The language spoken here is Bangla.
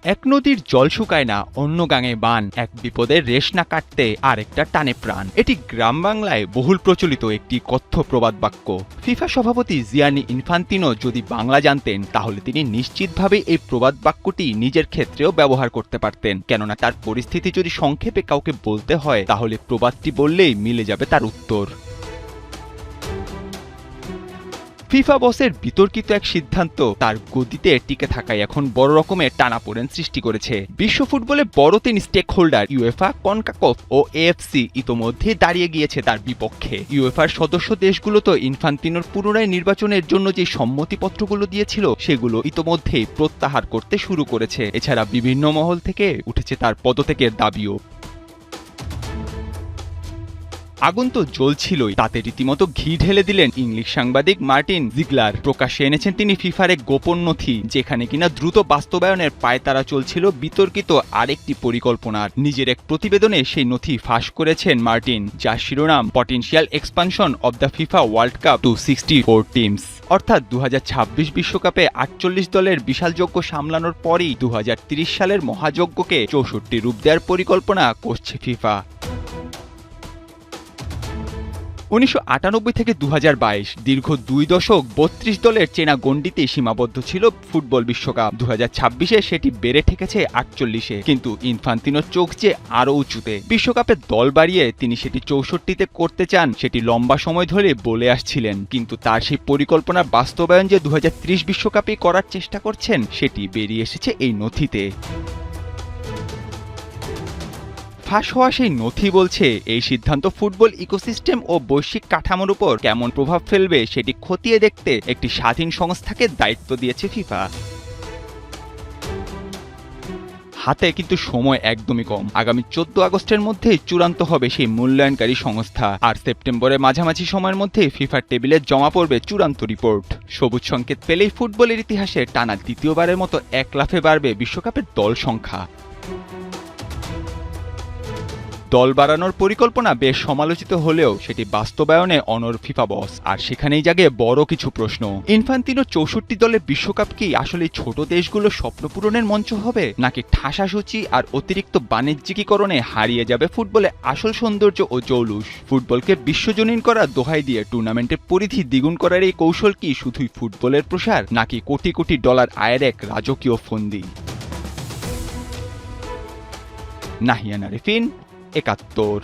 এক নদীর জল শুকায় না, অন্য গাঙে বান, এক বিপদের রেশ না কাটতে আরেকটা টানে প্রাণ। এটি গ্রাম বাংলায় বহুল প্রচলিত একটি কথ্য প্রবাদ বাক্য। ফিফা সভাপতি জিয়ানি ইনফান্তিনো যদি বাংলা জানতেন তাহলে তিনি নিশ্চিতভাবে এই প্রবাদ বাক্যটি নিজের ক্ষেত্রেও ব্যবহার করতে পারতেন, কেননা তার পরিস্থিতি যদি সংক্ষেপে কাউকে বলতে হয় তাহলে প্রবাদটি বললেই মিলে যাবে তার উত্তর। ফিফা বসের বিতর্কিত এক সিদ্ধান্ত তার গদিতে টিকে থাকায় এখন বড় রকমের টানাপোড়েন সৃষ্টি করেছে। বিশ্ব ফুটবলে বড় তিন স্টেক হোল্ডার ইউএফা, কনকাকফ ও এএফসি ইতোমধ্যে দাঁড়িয়ে গিয়েছে তার বিপক্ষে। ইউএফার সদস্য দেশগুলো তো ইনফান্তিনোর পুনরায় নির্বাচনের জন্য যে সম্মতিপত্রগুলো দিয়েছিল সেগুলো ইতোমধ্যেই প্রত্যাহার করতে শুরু করেছে। এছাড়া বিভিন্ন মহল থেকে উঠেছে তার পদত্যাগের দাবিও। আগুন তো জ্বলছিলই, তাতে রীতিমতো ঘি ঢেলে দিলেন ইংলিশ সাংবাদিক মার্টিন জিগলার। প্রকাশ্যে এনেছেন তিনি ফিফার এক গোপন নথি, যেখানে কিনা দ্রুত বাস্তবায়নের পায়তারা চলছিল বিতর্কিত আরেকটি পরিকল্পনার। নিজের এক প্রতিবেদনে সেই নথি ফাঁস করেছেন মার্টিন, যার শিরোনাম potential expansion of the FIFA World Cup to 64 teams. অর্থাৎ 2026 বিশ্বকাপে 48 দলের বিশাল যজ্ঞ সামলানোর পরই 2030 সালের মহাযজ্ঞকে 64 রূপ দেওয়ার পরিকল্পনা করছে ফিফা। 1998 থেকে 2022 দীর্ঘ 2 দশক 32 দলের চেনা গণ্ডিতে সীমাবদ্ধ ছিল ফুটবল বিশ্বকাপ। 2026-এ সেটি বেড়ে ঠেকেছে 48-এ, কিন্তু ইনফান্তিনোর চোখ যে আরও উঁচুতে। বিশ্বকাপে দল বাড়িয়ে তিনি সেটি 64-তে করতে চান, সেটি লম্বা সময় ধরে বলে আসছিলেন, কিন্তু তার সেই পরিকল্পনার বাস্তবায়ন যে 2030 বিশ্বকাপেই করার চেষ্টা করছেন সেটি বেরিয়ে এসেছে এই নথিতে। ফাঁস হওয়া সেই নথি বলছে এই সিদ্ধান্ত ফুটবল ইকোসিস্টেম ও বৈশ্বিক কাঠামোর উপর কেমন প্রভাব ফেলবে সেটি খতিয়ে দেখতে একটি স্বাধীন সংস্থাকে দায়িত্ব দিয়েছে ফিফা। হাতে কিন্তু সময় একদমই কম। আগামী 14 আগস্টের মধ্যেই চূড়ান্ত হবে সেই মূল্যায়নকারী সংস্থা, আর সেপ্টেম্বরের মাঝামাঝি সময়ের মধ্যে ফিফার টেবিলে জমা পড়বে চূড়ান্ত রিপোর্ট। সবুজ সংকেত পেলেই ফুটবলের ইতিহাসে টানা দ্বিতীয়বারের মতো এক লাফে বাড়বে বিশ্বকাপের দল সংখ্যা। দল বাড়ানোর পরিকল্পনা বেশ সমালোচিত হলেও সেটি বাস্তবায়নে অনড় ফিফা বস, আর সেখানেই জাগে বড় কিছু প্রশ্ন। ইনফান্তিনো 64 দলের বিশ্বকাপ কি আসলে ছোট দেশগুলোর স্বপ্ন পূরণের মঞ্চ হবে, নাকি ঠাসাসূচি আর অতিরিক্ত বাণিজ্যিকীকরণে হারিয়ে যাবে ফুটবলে আসল সৌন্দর্য ও জৌলুস? ফুটবলকে বিশ্বজনীন করার দোহাই দিয়ে টুর্নামেন্টের পরিধি দ্বিগুণ করার এই কৌশল কি শুধুই ফুটবলের প্রসার, নাকি কোটি কোটি ডলার আয়ের এক রাজকীয় ফন্দি? নাহিয়ান আরেফিন, 71।